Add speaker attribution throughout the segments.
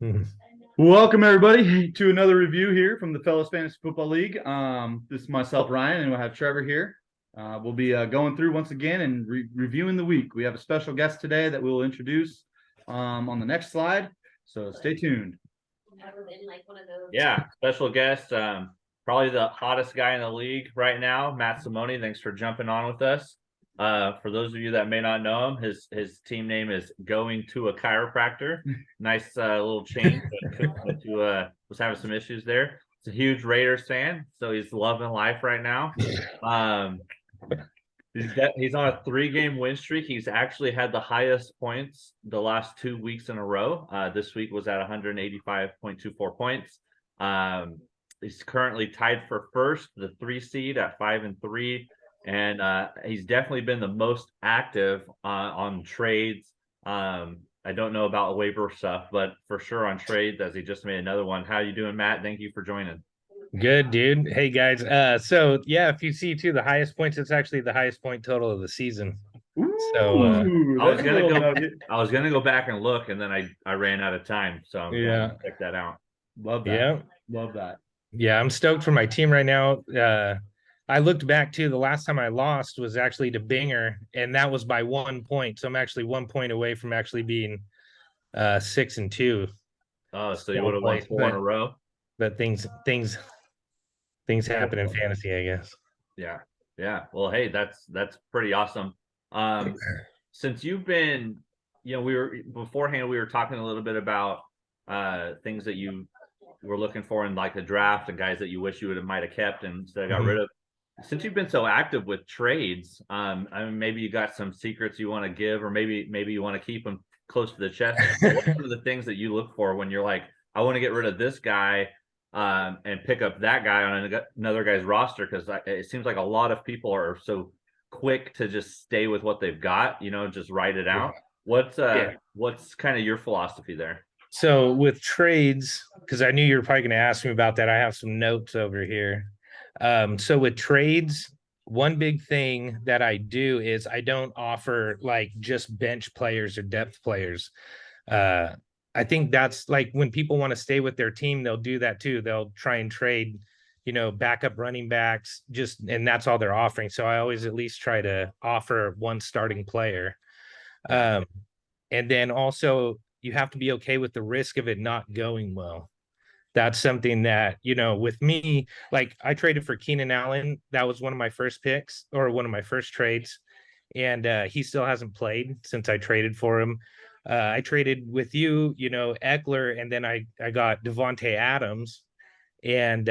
Speaker 1: Mhm.
Speaker 2: Welcome everybody to another review here from the Fellas Fantasy Football League. This is myself, Ryan, and we'll have Trevor here. We'll be going through once again and reviewing the week. We have a special guest today that we'll introduce on the next slide. So stay tuned.
Speaker 3: Yeah, special guest, probably the hottest guy in the league right now, Matt Simone. Thanks for jumping on with us. For those of you that may not know him, his team name is Going to a Chiropractor. Nice little change, but was having some issues there. It's a huge Raiders fan, so he's loving life right now. Um, he's on a 3-game win streak. He's actually had the highest points the last 2 weeks in a row. This week was at 185.24 points. He's currently tied for first, the 3 seed at 5-3, and he's definitely been the most active on trades. I don't know about waiver stuff, but for sure on trades, as he just made another one. How you doing, Matt? Thank you for joining.
Speaker 1: Good, dude. Hey guys. So yeah, if you see too, the highest points, it's actually the highest point total of the season. So
Speaker 2: Ooh,
Speaker 3: I was
Speaker 2: that's a
Speaker 3: gonna
Speaker 2: little
Speaker 3: go.
Speaker 2: nugget.
Speaker 3: I was gonna go back and look, and then I ran out of time, so I'm glad
Speaker 1: yeah,
Speaker 3: to check that out.
Speaker 2: Love that.
Speaker 1: yeah,
Speaker 2: Love that.
Speaker 1: yeah. I'm stoked for my team right now. I looked back too. The last time I lost was actually to Binger, and that was by 1 point. So I'm actually 1 point away from actually being 6-2.
Speaker 3: Oh, so you would
Speaker 1: Still
Speaker 3: have won
Speaker 1: place,
Speaker 3: 4 in a row.
Speaker 1: but things happen in fantasy, I guess.
Speaker 3: Yeah, yeah. Well, hey, that's pretty awesome. Um, since you've been, we were beforehand, we were talking a little bit about things that you were looking for in like the draft and guys that you wish you would have might have kept and instead got rid of. Since you've been so active with trades, I mean, maybe you got some secrets you want to give, or maybe you want to keep them close to the chest. What are some of the things that you look for when you're like, I want to get rid of this guy, and pick up that guy on another guy's roster? Because it seems like a lot of people are so quick to just stay with what they've got, just write it out. What's kind of your philosophy there?
Speaker 1: So with trades, because I knew you were probably going to ask me about that, I have some notes over here. So with trades, one big thing that I do is I don't offer like just bench players or depth players. Uh, I think that's like when people want to stay with their team, they'll do that too. They'll try and trade, backup running backs, and that's all they're offering. So I always at least try to offer one starting player. Um, and then also you have to be okay with the risk of it not going well. That's something that, with me, like I traded for Keenan Allen. That was one of my first picks or one of my first trades. And he still hasn't played since I traded for him. I traded with you, Eckler, and then I got Devontae Adams, and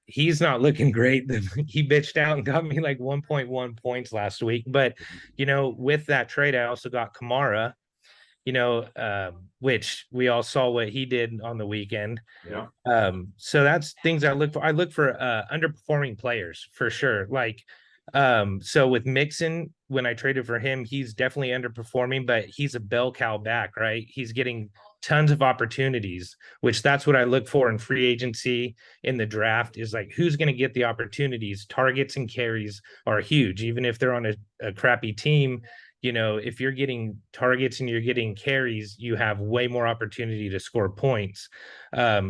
Speaker 1: he's not looking great. He bitched out and got me like 1.1 points last week. But with that trade, I also got Kamara, which we all saw what he did on the weekend.
Speaker 3: Yeah.
Speaker 1: So that's things I look for. I look for underperforming players for sure. Like, so with Mixon, when I traded for him, he's definitely underperforming, but he's a bell cow back, right? He's getting tons of opportunities, which that's what I look for in free agency in the draft is like who's going to get the opportunities. Targets and carries are huge, even if they're on a crappy team. If you're getting targets and you're getting carries, you have way more opportunity to score points.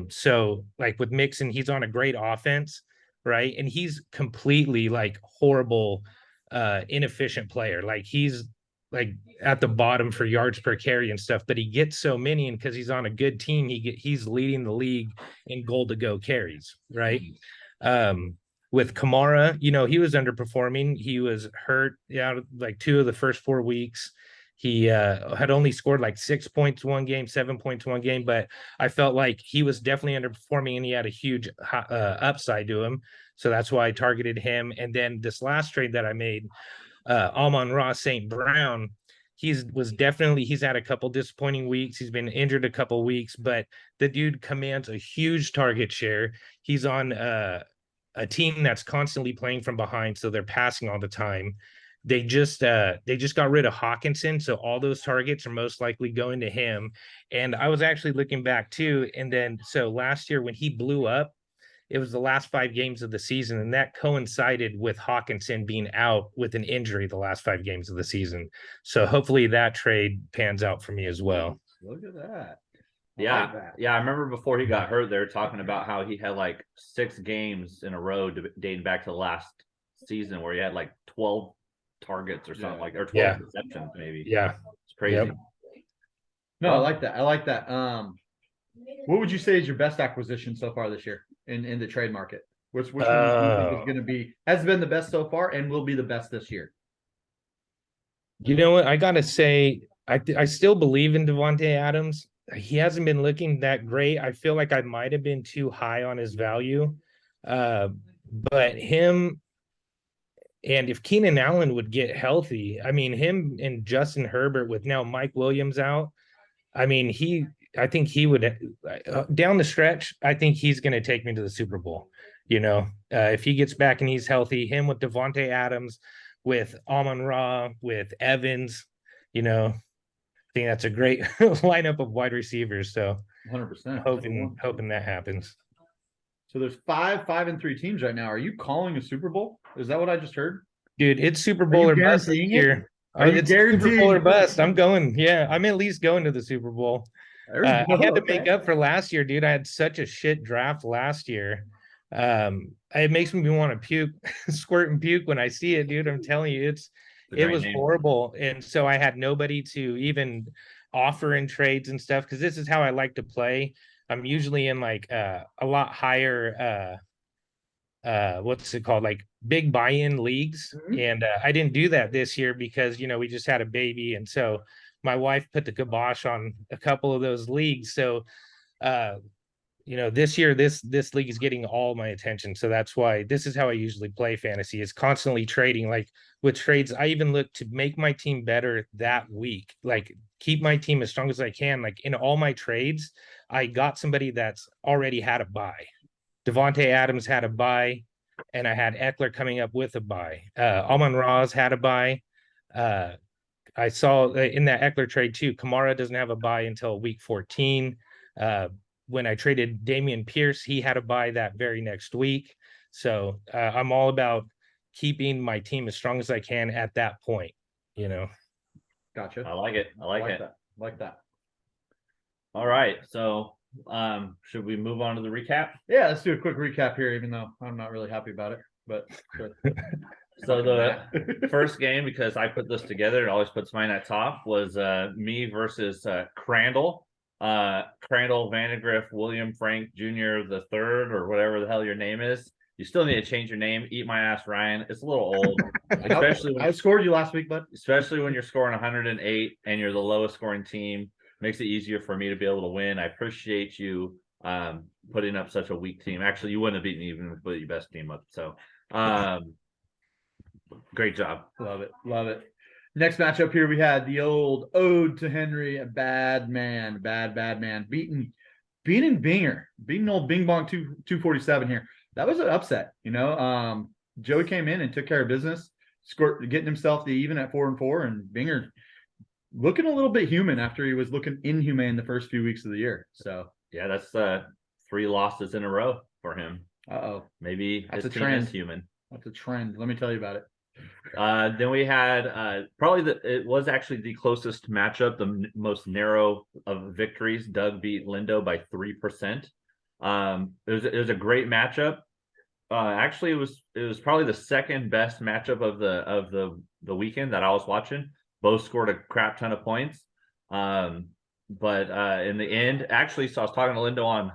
Speaker 1: So like with Mixon, he's on a great offense, right? And he's completely like horrible, inefficient player. Like he's like at the bottom for yards per carry and stuff, but he gets so many, and because he's on a good team, he's leading the league in goal to go carries, right? Um, with Kamara, he was underperforming. He was hurt like 2 of the first 4 weeks. He had only scored like 6 points one game, 7 points one game, but I felt like he was definitely underperforming and he had a huge upside to him. So that's why I targeted him. And then this last trade that I made, Amon-Ra St. Brown, he's had a couple disappointing weeks. He's been injured a couple weeks, but the dude commands a huge target share. He's on a team that's constantly playing from behind, so they're passing all the time. They just got rid of Hawkinson, so all those targets are most likely going to him. And I was actually looking back too, and then so last year when he blew up, it was the last 5 games of the season, and that coincided with Hawkinson being out with an injury the last 5 games of the season. So hopefully that trade pans out for me as well.
Speaker 2: Look at that.
Speaker 3: Yeah,
Speaker 2: like that.
Speaker 3: yeah. I remember before he got hurt, they were talking about how he had like 6 games in a row dating back to last season where he had like 12 targets or something
Speaker 2: Yeah.
Speaker 3: like, or 12
Speaker 1: Yeah.
Speaker 3: receptions maybe.
Speaker 1: Yeah.
Speaker 3: It's crazy.
Speaker 1: Yep.
Speaker 2: No, I
Speaker 3: Well,
Speaker 2: like that. I like that. What would you say is your best acquisition so far this year in the trade market? Which one do you think is going to be has been the best so far and will be the best this year?
Speaker 1: You know what? I gotta say, I still believe in Devontae Adams. He hasn't been looking that great. I feel like I might have been too high on his value. Uh, but him and if Keenan Allen would get healthy, I mean, him and Justin Herbert with now Mike Williams out, I mean, I think he would down the stretch. I think he's going to take me to the Super Bowl. If he gets back and he's healthy, him with Devontae Adams, with Amon Ra, with Evans, I think that's a great lineup of wide receivers. So
Speaker 2: 100%.
Speaker 1: hoping that happens.
Speaker 2: So there's 5-3 teams right now. Are you calling a Super Bowl? Is that what I just heard?
Speaker 1: Dude, it's Super Bowl or bust this
Speaker 2: guaranteeing it?
Speaker 1: year.
Speaker 2: Are you
Speaker 1: It's Super
Speaker 2: guaranteeing
Speaker 1: Bowl or
Speaker 2: it?
Speaker 1: bust. I'm going. Yeah, I'm at least going to the Super Bowl.
Speaker 2: There we
Speaker 1: I
Speaker 2: go.
Speaker 1: had to
Speaker 2: Okay.
Speaker 1: make up for last year, dude. I had such a shit draft last year. It makes me want to puke, squirt and puke when I see it, dude. I'm telling you,
Speaker 3: a
Speaker 1: it
Speaker 3: great
Speaker 1: was
Speaker 3: name.
Speaker 1: horrible. And so I had nobody to even offer in trades and stuff because this is how I like to play. I'm usually in like a lot higher what's it called, like big buy-in leagues. And I didn't do that this year because we just had a baby, and so my wife put the kibosh on a couple of those leagues. So this year this league is getting all my attention, so that's why this is how I usually play fantasy, is constantly trading. Like with trades, I even look to make my team better that week, like keep my team as strong as I can. Like in all my trades, I got somebody that's already had a bye. Devontae Adams had a bye, and I had Eckler coming up with a bye. Amon Ra's had a bye. I saw in that Eckler trade too, Kamara doesn't have a bye until week 14. When I traded Damian Pierce, he had a bye that very next week. So I'm all about keeping my team as strong as I can at that point.
Speaker 2: Gotcha.
Speaker 3: I like it. I like it.
Speaker 2: that. Like that.
Speaker 3: All right. So should we move on to the recap?
Speaker 2: Yeah, let's do a quick recap here, even though I'm not really happy about it. But sure.
Speaker 3: So the first game, because I put this together, it always puts mine at top, was me versus Crandall. Crandall Vandegrift William Frank Jr. the third, or whatever the hell your name is. You still need to change your name. Eat my ass, Ryan. It's a little old, especially when
Speaker 2: I scored you last week, bud.
Speaker 3: Especially when you're scoring 108 and you're the lowest scoring team. Makes it easier for me to be able to win. I appreciate you putting up such a weak team. Actually, you wouldn't have beaten me even with your best team up. So great job.
Speaker 2: Love it. Love it. Next matchup here, we had the old ode to Henry, a bad man, beating Binger, beating old Bing Bong 247 here. That was an upset, Joey came in and took care of business, scored, getting himself to even at 4-4, and Binger looking a little bit human after he was looking inhumane the first few weeks of the year. So
Speaker 3: yeah, that's 3 losses in a row for him. Maybe
Speaker 2: that's
Speaker 3: his
Speaker 2: a
Speaker 3: team
Speaker 2: trend.
Speaker 3: is human.
Speaker 2: That's a trend. Let me tell you about it.
Speaker 3: Then we had it was actually the closest matchup, the most narrow of victories. Doug beat Lindo by 3%. It was a great matchup. Actually, it was probably the second best matchup of the weekend that I was watching. Both scored a crap ton of points. But in the end, actually, so I was talking to Lindo on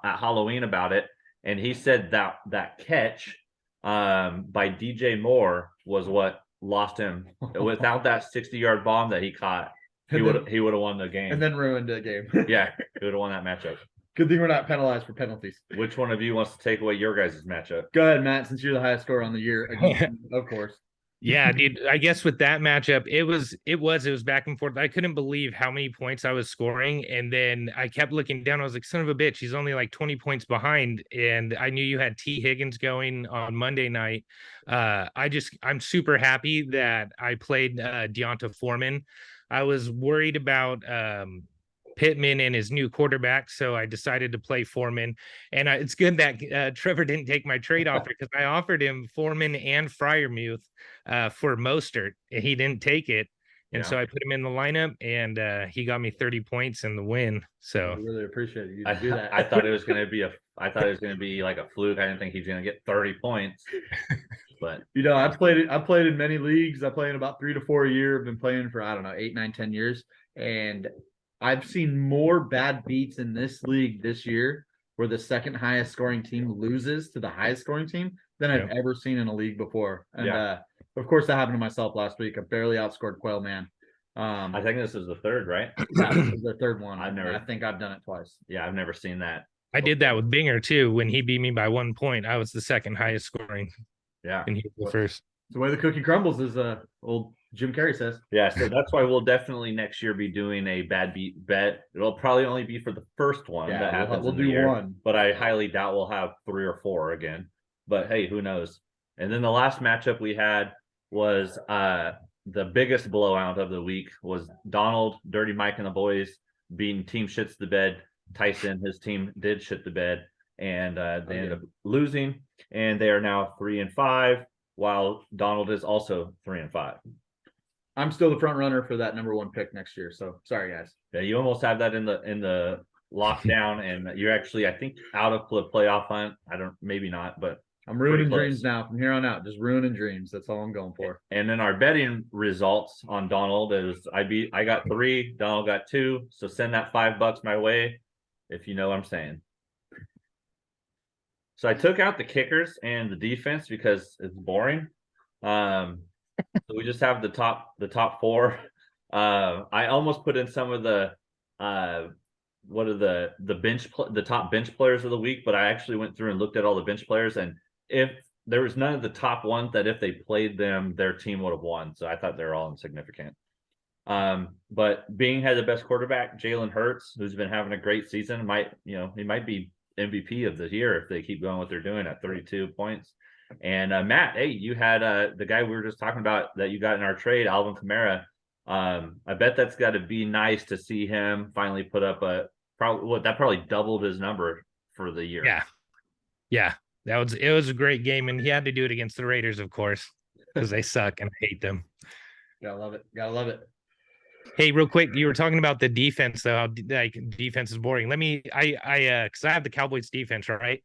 Speaker 3: at Halloween about it, and he said that catch by DJ Moore was what lost him. Without that 60-yard bomb that he caught, he would have won the game.
Speaker 2: And then ruined the game.
Speaker 3: Yeah, he would have won that matchup.
Speaker 2: Good thing we're not penalized for penalties.
Speaker 3: Which one of you wants to take away your guys' matchup?
Speaker 2: Go ahead, Matt, since you're the highest scorer on the year. Again, of course.
Speaker 1: Yeah, dude. I guess with that matchup, it was back and forth. I couldn't believe how many points I was scoring. And then I kept looking down. I was like, son of a bitch, he's only like 20 points behind. And I knew you had T. Higgins going on Monday night. I'm super happy that I played Deonta Foreman. I was worried about Pittman and his new quarterback, so I decided to play Foreman. And it's good that Trevor didn't take my trade offer, because I offered him Foreman and Freiermuth for Mostert, and he didn't take it. And
Speaker 3: Yeah.
Speaker 1: so I put him in the lineup, and he got me 30 points in the win.
Speaker 2: I
Speaker 1: So
Speaker 2: really appreciate you
Speaker 3: I,
Speaker 2: to do that.
Speaker 3: I thought it was gonna be like a fluke. I didn't think he was gonna get 30 points. But
Speaker 2: I played in many leagues. I play in about 3 to 4 a year. I've been playing for, I don't know, 8, 9, 10 years. And I've seen more bad beats in this league this year where the second highest scoring team loses to the highest scoring team than I've ever seen in a league before. And of course that happened to myself last week. I barely outscored Quail Man.
Speaker 3: I think this is the third, right?
Speaker 2: Yeah, this is the third one.
Speaker 3: I
Speaker 2: think I've done it twice.
Speaker 3: Yeah, I've never seen that.
Speaker 1: I did that with Binger too. When he beat me by 1 point, I was the second highest scoring,
Speaker 3: Yeah.
Speaker 1: and he was the first.
Speaker 2: The way the cookie crumbles, is old Jim Carrey says.
Speaker 3: Yeah, so that's why we'll definitely next year be doing a bad beat bet. It'll probably only be for the first one that happens.
Speaker 2: We'll
Speaker 3: in the
Speaker 2: do
Speaker 3: year,
Speaker 2: one,
Speaker 3: but I highly doubt we'll have 3 or 4 again. But hey, who knows? And then the last matchup we had was the biggest blowout of the week was Donald, Dirty Mike, and the boys beating Team Shits the Bed. Tyson, his team did shit the bed, and they ended up losing, and they are now 3-5, while Donald is also 3-5.
Speaker 2: I'm still the front runner for that number 1 pick next year. So sorry, guys.
Speaker 3: Yeah, you almost have that in the lockdown, and you're actually, I think, out of the playoff hunt. Maybe not, but
Speaker 2: I'm ruining dreams now from here on out. Just ruining dreams. That's all I'm going for.
Speaker 3: And then our betting results on Donald is I got 3, Donald got 2. So send that $5 my way, if you know what I'm saying. So I took out the kickers and the defense because it's boring. So we just have the top 4. I almost put in some of the the top bench players of the week, but I actually went through and looked at all the bench players, and if there was none of the top ones that if they played them, their team would have won. So I thought they're all insignificant. But Bing had the best quarterback, Jalen Hurts, who's been having a great season. He might be MVP of the year if they keep going what they're doing at 32 points. And Matt, hey, you had the guy we were just talking about that you got in our trade, Alvin Kamara. I bet that's got to be nice to see him finally put up that probably doubled his number for the year.
Speaker 1: Yeah. It was a great game, and he had to do it against the Raiders, of course, because they suck and I hate them.
Speaker 2: Gotta love it.
Speaker 1: Hey, real quick, you were talking about the defense, though. How defense is boring. Because I have the Cowboys defense, right?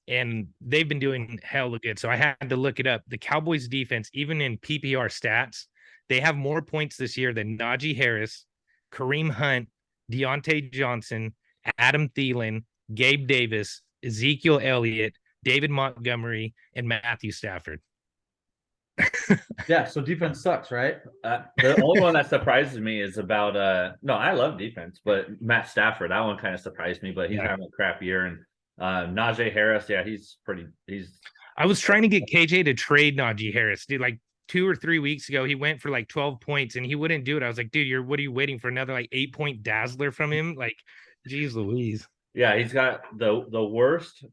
Speaker 1: And they've been doing hella good. So I had to look it up. The Cowboys defense, even in PPR stats, they have more points this year than Najee Harris, Kareem Hunt, Deontay Johnson, Adam Thielen, Gabe Davis, Ezekiel Elliott, David Montgomery, and Matthew Stafford.
Speaker 2: Yeah, so defense sucks, right?
Speaker 3: The only one that surprises me is about no, I love defense, but Matt Stafford, that one kind of surprised me, but he's having a crap year. And Najee Harris, yeah, I
Speaker 1: was trying to get KJ to trade Najee Harris, dude. Like 2 or 3 weeks ago, he went for like 12 points and he wouldn't do it. I was like, dude, what are you waiting for, another like 8-point dazzler from him? Like, geez Louise.
Speaker 3: Yeah, he's got the worst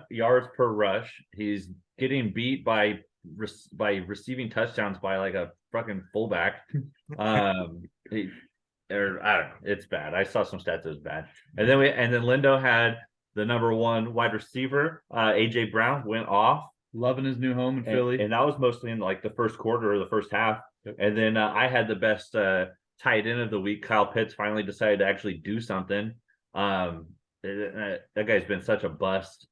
Speaker 3: yards per rush. He's getting beat by receiving touchdowns by like a fucking fullback. I don't know. It's bad. I saw some stats. It was bad. And then Lindo had the number 1 wide receiver. AJ Brown went off.
Speaker 2: Loving his new home in Philly.
Speaker 3: And that was mostly in like the first quarter or the first half. Yep. And then I had the best tight end of the week. Kyle Pitts finally decided to actually do something. That guy's been such a bust,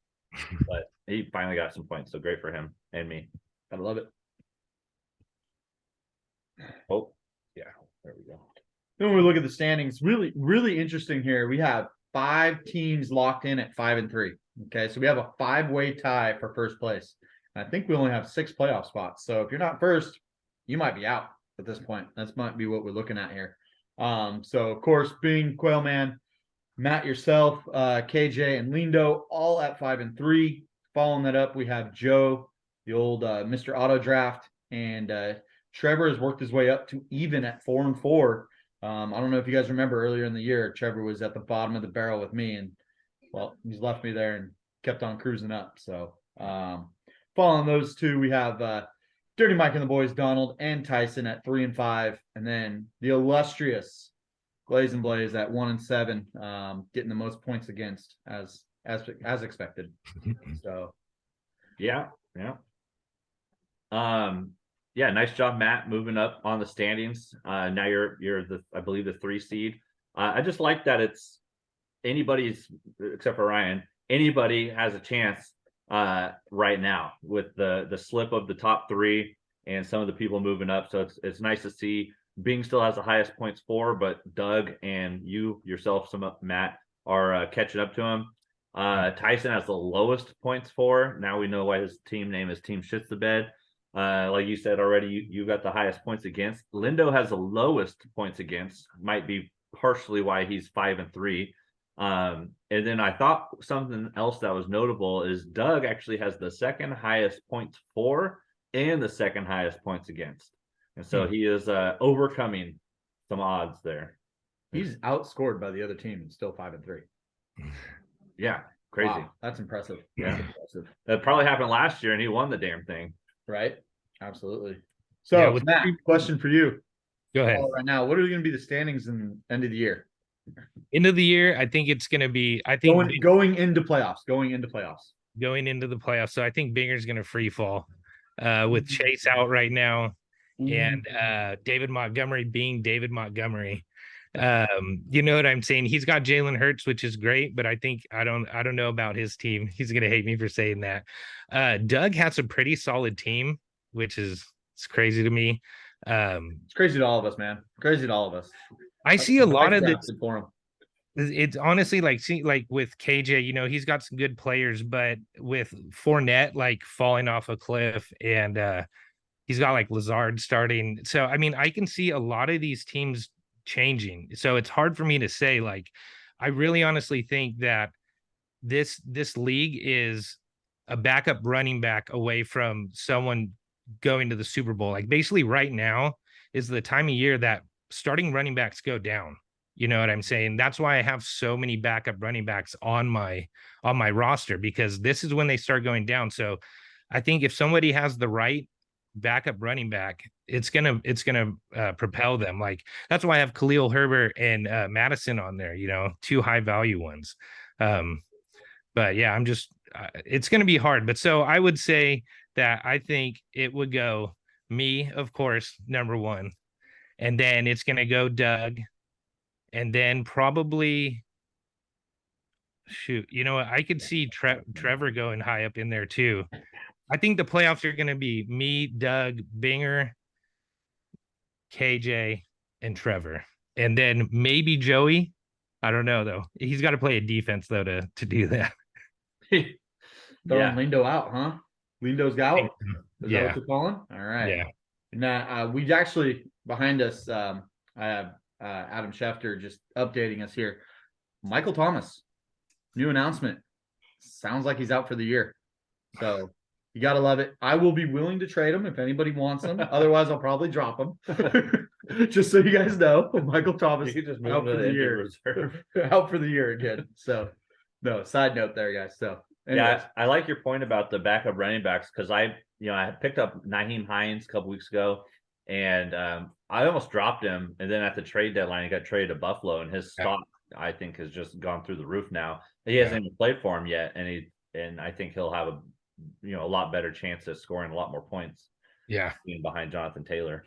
Speaker 3: but he finally got some points. So great for him and me.
Speaker 2: Gotta love it.
Speaker 3: Oh, yeah. There we go.
Speaker 2: Then when we look at the standings, really, really interesting here. We have 5 teams locked in at 5-3. Okay, so we have a 5-way tie for first place. I think we only have 6 playoff spots. So if you're not first, you might be out at this point. That might be what we're looking at here. So of course, being Quail Man, Matt, yourself, KJ, and Lindo all at 5-3. Following that up, we have Joe, the old Mr. Auto Draft, and Trevor has worked his way up to even at 4-4. I don't know if you guys remember earlier in the year, Trevor was at the bottom of the barrel with me, and well, he's left me there and kept on cruising up. So following those 2, we have Dirty Mike and the boys, Donald and Tyson at 3-5, and then the illustrious Glaze and Blaze at 1-7, getting the most points against as expected. So
Speaker 3: yeah. Yeah, nice job, Matt, moving up on the standings. Now you're the, I believe, the 3 seed. I just like that it's anybody's, except for Ryan, anybody has a chance right now with the slip of the top 3 and some of the people moving up. So it's nice to see. Bing still has the highest points for, but Doug and you yourself, Matt, are catching up to him. Tyson has the lowest points for. Now we know why his team name is Team Shits the Bed. Like you said already, you got the highest points against. Lindo has the lowest points against. Might be partially why he's 5-3. And then I thought something else that was notable is Doug actually has the second highest points for and the second highest points against. And so he is overcoming some odds there.
Speaker 2: He's outscored by the other team and still 5-3.
Speaker 3: Yeah, crazy.
Speaker 2: Wow, that's impressive.
Speaker 3: Yeah.
Speaker 2: That's impressive.
Speaker 3: That probably happened last year and he won the damn thing.
Speaker 2: Right? Absolutely. So,
Speaker 1: Yeah, with-
Speaker 2: Matt, question for you.
Speaker 1: Go ahead.
Speaker 2: Right now, what are going to be the standings in end of the year?
Speaker 1: End of the year, I think it's going to be. I think
Speaker 2: Going into playoffs. Going into playoffs.
Speaker 1: going into the playoffs. So I think Binger's going to free fall with Chase out right now and David Montgomery being David Montgomery. You know what I'm saying? He's got Jalen Hurts, which is great, but I think I don't know about his team. He's going to hate me for saying that. Doug has a pretty solid team, which is it's crazy to me.
Speaker 2: It's crazy to all of us, man. Crazy to all of us.
Speaker 1: I see a lot of this.
Speaker 2: For him.
Speaker 1: It's honestly like with KJ, you know, he's got some good players, but with Fournette like falling off a cliff and he's got like Lazard starting. So I mean, I can see a lot of these teams changing. So it's hard for me to say. Like, I really honestly think that this league is a backup running back away from someone going to the Super Bowl. Like basically right now is the time of year that starting running backs go down. You know what I'm saying? That's why I have so many backup running backs on my roster, because this is when they start going down. So I think if somebody has the right backup running back, it's gonna propel them. Like that's why I have Khalil Herbert and Madison on there, you know, 2 high value ones. But yeah, I'm just it's gonna be hard. But so I would say that I think it would go me, of course, number 1, and then it's gonna go Doug. And then probably, shoot, you know what? I could see Trevor going high up in there too. I think the playoffs are going to be me, Doug, Binger, KJ, and Trevor. And then maybe Joey. I don't know, though. He's got to play a defense, though, to do that.
Speaker 2: Throwing Lindo out, huh? Lindo's out? Is that
Speaker 1: Yeah.
Speaker 2: what you're calling? All right.
Speaker 1: Yeah.
Speaker 2: Now, we actually, behind us, I have Adam Schefter just updating us here. Michael Thomas, new announcement. Sounds like he's out for the year. So you got to love it. I will be willing to trade him if anybody wants him. Otherwise, I'll probably drop him. Just so you guys know, Michael Thomas
Speaker 3: You could just
Speaker 2: out
Speaker 3: move
Speaker 2: for
Speaker 3: to
Speaker 2: the
Speaker 3: the
Speaker 2: year.
Speaker 3: reserve.
Speaker 2: Out for the year again. So, no, side note there, guys. So, anyways.
Speaker 3: Yeah, I like your point about the backup running backs because I picked up Nyheim Hines a couple weeks ago, and I almost dropped him. And then at the trade deadline, he got traded to Buffalo, and his stock I think has just gone through the roof now. He hasn't even played for him yet, and I think he'll have a lot better chance of scoring a lot more points.
Speaker 1: Yeah.
Speaker 3: Being behind Jonathan Taylor.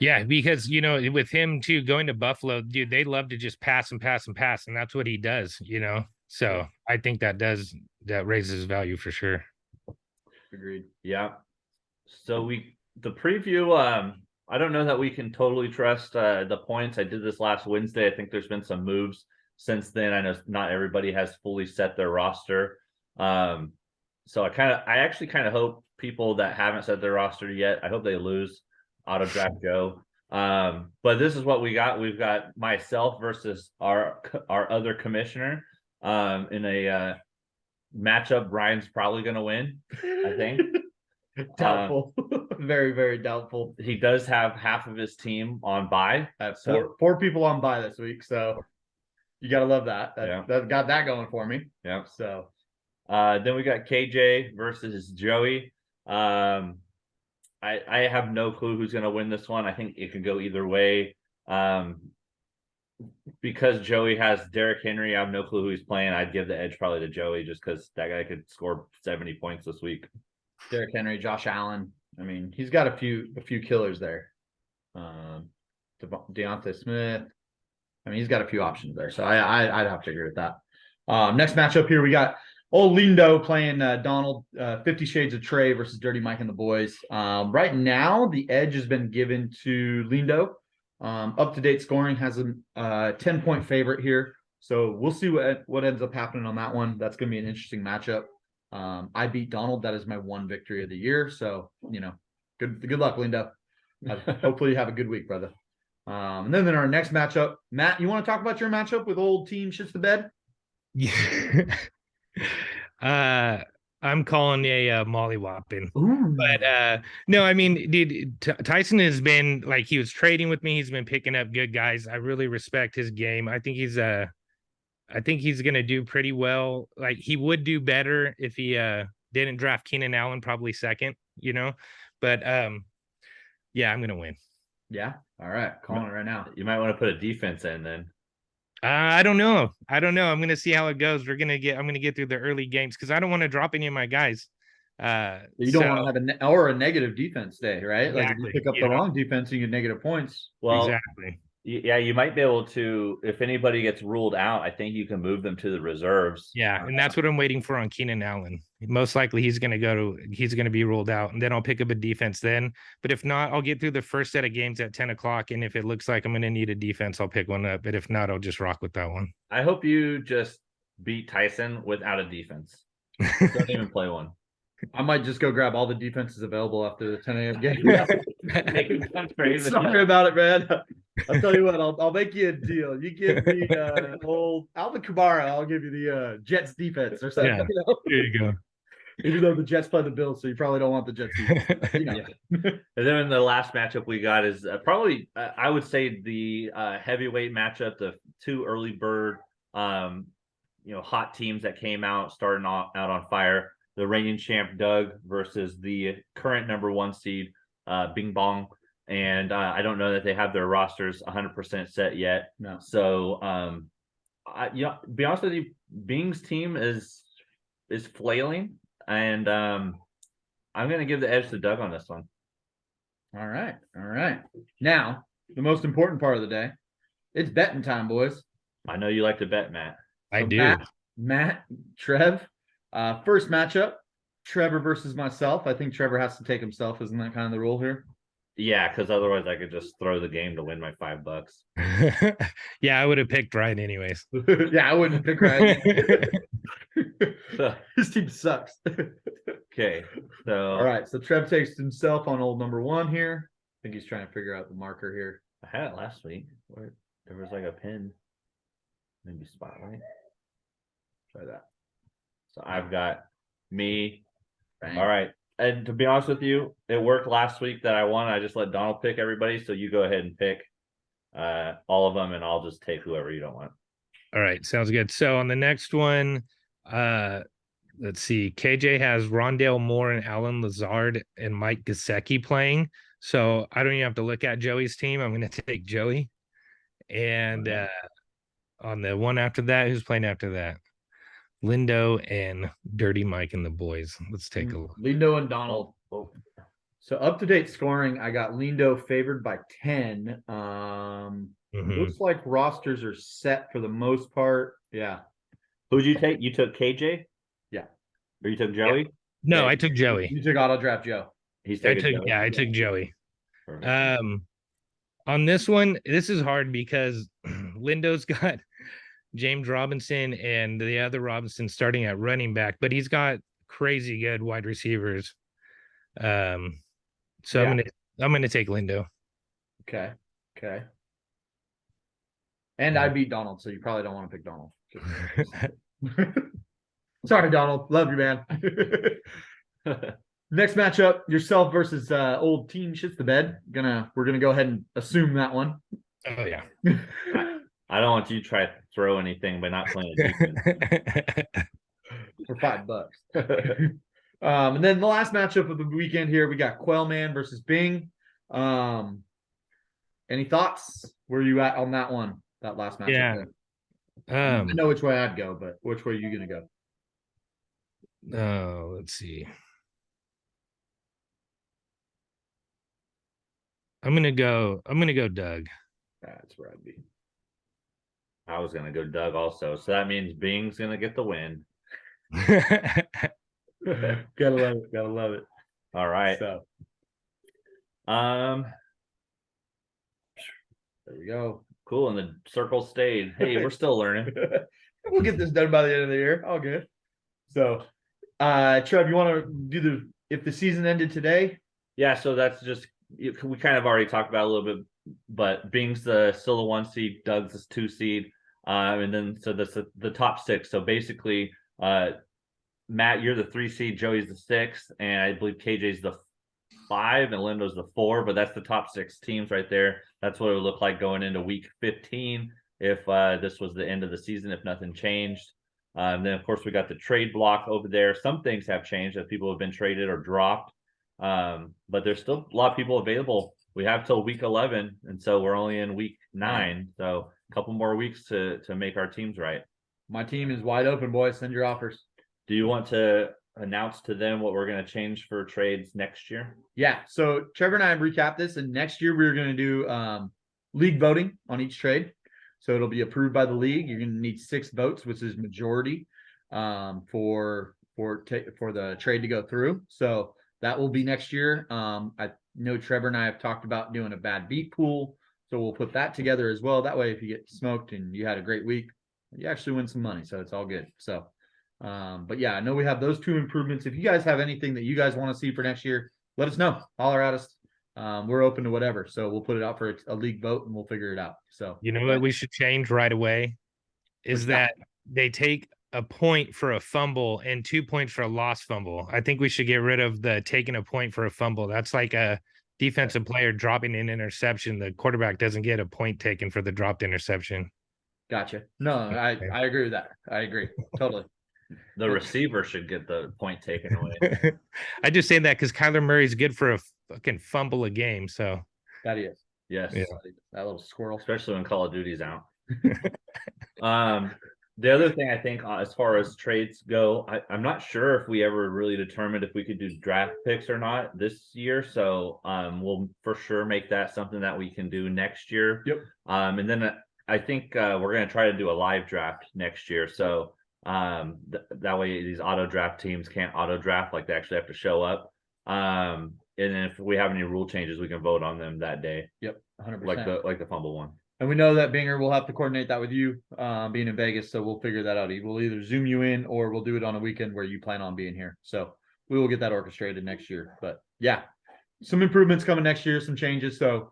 Speaker 1: Yeah, because with him too going to Buffalo, dude, they love to just pass and pass and pass, and that's what he does. So I think that raises his value for sure.
Speaker 2: Agreed.
Speaker 3: Yeah. So the preview. I don't know that we can totally trust the points. I did this last Wednesday. I think there's been some moves since then. I know not everybody has fully set their roster. So I actually kind of hope people that haven't set their roster yet, I hope they lose. Auto draft Joe. But this is what we got. We've got myself versus our other commissioner in a matchup. Brian's probably going to win, I think.
Speaker 2: Doubtful. Very, very doubtful.
Speaker 3: He does have half of his team on bye.
Speaker 2: So four people on bye this week. So you got to love that.
Speaker 3: Yeah.
Speaker 2: That got that going for me.
Speaker 3: Yeah.
Speaker 2: So
Speaker 3: then we got KJ versus Joey. I have no clue who's going to win this one. I think it could go either way. Because Joey has Derrick Henry, I have no clue who he's playing. I'd give the edge probably to Joey just because that guy could score 70 points this week.
Speaker 2: Derrick Henry, Josh Allen. I mean, he's got a few killers there. Deontay Smith. I mean, he's got a few options there, so I'd have to agree with that. Next matchup here, we got old Lindo playing Donald. 50 Shades of Trey versus Dirty Mike and the boys. Right now, the edge has been given to Lindo. Up to date scoring has a 10-point favorite here, so we'll see what ends up happening on that one. That's going to be an interesting matchup. I beat Donald. That is my one victory of the year. So, good luck, Lindo. Hopefully you have a good week, brother. And then in our next matchup, Matt, you want to talk about your matchup with old team shits the bed?
Speaker 1: Yeah. I'm calling a mollywhopping.
Speaker 2: Ooh.
Speaker 1: But no, I mean, dude, Tyson has been like, he was trading with me. He's been picking up good guys. I really respect his game. I think he's gonna do pretty well. Like, he would do better if he didn't draft Keenan Allen, probably second, But yeah, I'm gonna win.
Speaker 2: Yeah. All right. Calling it right now.
Speaker 3: You might want to put a defense in then.
Speaker 1: I don't know. I'm gonna see how it goes. I'm gonna get through the early games because I don't want to drop any of my guys.
Speaker 2: You don't want to have a negative defense day, right? Like if you
Speaker 1: Exactly.
Speaker 2: pick up the wrong defense, you get negative points.
Speaker 3: Well,
Speaker 1: Exactly.
Speaker 3: yeah, you might be able to, if anybody gets ruled out, I think you can move them to the reserves.
Speaker 1: Yeah, and that's what I'm waiting for on Keenan Allen. Most likely he's gonna be ruled out, and then I'll pick up a defense then. But if not, I'll get through the first set of games at 10 o'clock. And if it looks like I'm gonna need a defense, I'll pick one up. But if not, I'll just rock with that one.
Speaker 3: I hope you just beat Tyson without a defense. Don't even play one.
Speaker 2: I might just go grab all the defenses available after the 10 a.m. game.
Speaker 3: Crazy.
Speaker 2: Sorry about it, man. I'll tell you what, I'll make you a deal. You give me old Alvin Kamara, I'll give you the Jets defense or something.
Speaker 1: Yeah. There you go.
Speaker 2: Even though the Jets play the Bills, so you probably don't want the Jets defense.
Speaker 3: Yeah. And then the last matchup we got is probably I would say the heavyweight matchup, the two early bird hot teams that came out starting out on fire. The reigning champ Doug versus the current number one seed Bing Bong. And I don't know that they have their rosters 100% set yet.
Speaker 2: No.
Speaker 3: So be honest with you, Bing's team is flailing, and I'm going to give the edge to Doug on this one.
Speaker 2: All right. Now, the most important part of the day. It's betting time, boys.
Speaker 3: I know you like to bet, Matt.
Speaker 1: I do.
Speaker 2: Matt, Trev. First matchup, Trevor versus myself. I think Trevor has to take himself. Isn't that kind of the rule here?
Speaker 3: Yeah, because otherwise I could just throw the game to win my $5.
Speaker 1: Yeah, I would have picked Ryan anyways.
Speaker 2: Yeah, I wouldn't pick Ryan. His team sucks.
Speaker 3: Okay. So
Speaker 2: all right. So Trev takes himself on old number one here. I think he's trying to figure out the marker here.
Speaker 3: I had it last week where there was like a pin. Maybe spotlight. Try that. So I've got me.
Speaker 2: Bang.
Speaker 3: All right. And to be honest with you, it worked last week that I won. I just let Donald pick everybody. So you go ahead and pick all of them, and I'll just take whoever you don't want.
Speaker 1: All right, sounds good. So on the next one, let's see. KJ has Rondale Moore and Alan Lazard and Mike Gesicki playing. So I don't even have to look at Joey's team. I'm going to take Joey. And on the one after that, who's playing after that? Lindo and Dirty Mike and the boys. Let's take a look.
Speaker 2: Lindo and Donald. Oh. So up to date scoring, I got Lindo favored by 10. Looks like rosters are set for the most part. Yeah.
Speaker 3: Who'd you take? You took KJ?
Speaker 2: Yeah.
Speaker 3: Or you took Joey?
Speaker 1: Yeah. No, I took Joey.
Speaker 2: You took auto draft Joe.
Speaker 3: He's
Speaker 1: I
Speaker 3: taking Joey.
Speaker 1: I took Joey.
Speaker 3: Perfect.
Speaker 1: On this one, this is hard because Lindo's got James Robinson and the other Robinson starting at running back, but he's got crazy good wide receivers. So yeah. I'm gonna take Lindo.
Speaker 2: Okay. And I beat Donald, so you probably don't want to pick Donald. Sorry, Donald. Love you, man. Next matchup, yourself versus old team shits the bed. We're gonna go ahead and assume that one.
Speaker 1: Oh yeah.
Speaker 3: I don't want you to try to throw anything by not playing a defense.
Speaker 2: For $5. And then the last matchup of the weekend here, we got Quellman versus Bing. Any thoughts? Where are you at on that one? That last matchup?
Speaker 1: Yeah.
Speaker 2: I know which way I'd go, but which way are you gonna go?
Speaker 1: Let's see. I'm gonna go Doug.
Speaker 2: That's where I'd be.
Speaker 3: I was gonna go Doug also. So that means Bing's gonna get the win.
Speaker 2: Gotta love it. Gotta love it.
Speaker 3: All right.
Speaker 2: So
Speaker 3: Um,
Speaker 2: there we go.
Speaker 3: cool. And the circle stayed. Hey, we're still learning.
Speaker 2: We'll get this done by the end of the year. All good. So, Trev, you want to do if the season ended today?
Speaker 3: Yeah, so that's just we kind of already talked about it a little bit, but Bing's still the 1 seed, Doug's the 2 seed, and then so that's the top 6. So basically, Matt, you're the 3 seed, Joey's the 6th, and I believe KJ's the 5 and Lindo's the 4. But that's the top 6 teams right there. That's what it would look like going into week 15 if this was the end of the season, if nothing changed. And then of course we got the trade block over there. Some things have changed as people have been traded or dropped. But there's still a lot of people available. We have till week 11, and so we're only in week 9. So a couple more weeks to make our teams right.
Speaker 2: My team is wide open, boys. Send your offers.
Speaker 3: Do you want to announce to them what we're going to change for trades next year?
Speaker 2: Yeah. So Trevor and I have recapped this, and next year we're going to do league voting on each trade. So it'll be approved by the league. You're going to need 6 votes, which is majority, for the trade to go through. So that will be next year. I know Trevor and I have talked about doing a bad beat pool, so we'll put that together as well. That way, if you get smoked and you had a great week, you actually win some money. So it's all good. So, but yeah, I know we have those 2 improvements. If you guys have anything that you guys want to see for next year, let us know. Holler at us. We're open to whatever. So we'll put it out for a league vote and we'll figure it out. So
Speaker 1: You know what we should change right away is
Speaker 2: What's
Speaker 1: that they take a point for a fumble and 2 points for a lost fumble. I think we should get rid of the taking a point for a fumble. That's like a defensive player dropping an interception. The quarterback doesn't get a point taken for the dropped interception.
Speaker 2: Gotcha. No, I agree with that. I agree. Totally.
Speaker 3: The receiver should get the point taken away.
Speaker 1: I just say that because Kyler Murray's good for a fucking fumble a game. So
Speaker 2: That is.
Speaker 3: Yes.
Speaker 1: Yeah.
Speaker 2: That little squirrel.
Speaker 3: Especially when Call of Duty's out. The other thing I think as far as trades go, I'm not sure if we ever really determined if we could do draft picks or not this year. So we'll for sure make that something that we can do next year.
Speaker 2: Yep.
Speaker 3: And then I think we're going to try to do a live draft next year. So that way these auto draft teams can't auto draft, like they actually have to show up. And then if we have any rule changes, we can vote on them that day.
Speaker 2: Yep. 100%.
Speaker 3: Like the fumble one.
Speaker 2: And we know that Binger will have to coordinate that with you, being in Vegas. So we'll figure that out. We'll either Zoom you in or we'll do it on a weekend where you plan on being here. So we will get that orchestrated next year. But yeah, some improvements coming next year, some changes. So,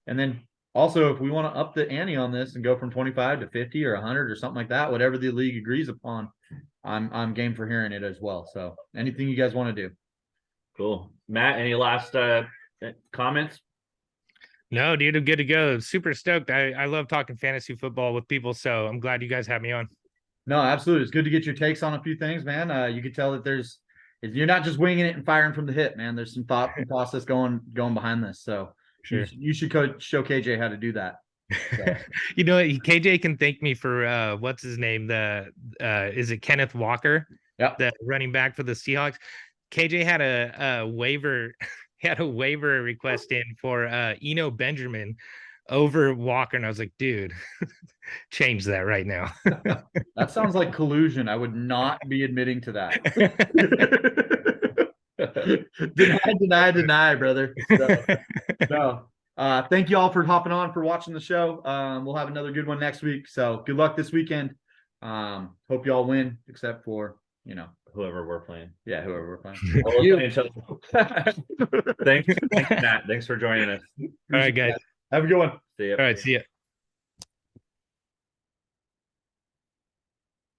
Speaker 2: and then also if we want to up the ante on this and go from 25 to 50 or 100 or something like that, whatever the league agrees upon, I'm game for hearing it as well. So anything you guys want to do.
Speaker 3: Cool. Matt, any last comments?
Speaker 1: no, dude, I'm good to go. Super stoked. I love talking fantasy football with people. So I'm glad you guys had me on.
Speaker 2: No, absolutely. It's good to get your takes on a few things, man. You could tell that you're not just winging it and firing from the hip, man. There's some thought and process going behind this. So
Speaker 1: Sure.
Speaker 2: you should show KJ how to do that. So.
Speaker 1: You know, KJ can thank me for what's his name? Is it Kenneth Walker?
Speaker 2: Yep.
Speaker 1: The running back for the Seahawks. KJ had a waiver, request in for Eno Benjamin over Walker, and I was like, dude, change that right now.
Speaker 2: That sounds like collusion. I would not be admitting to that. Deny, brother. So, thank you all for hopping on, for watching the show. We'll have another good one next week. So good luck this weekend. Hope you all win, except for,
Speaker 3: Whoever we're playing.
Speaker 2: yeah, whoever we're playing.
Speaker 3: Well,
Speaker 2: You.
Speaker 3: Thanks, Matt. Thanks for joining us.
Speaker 1: All right, guys.
Speaker 2: Have a good one.
Speaker 3: See ya.
Speaker 1: All right, see ya.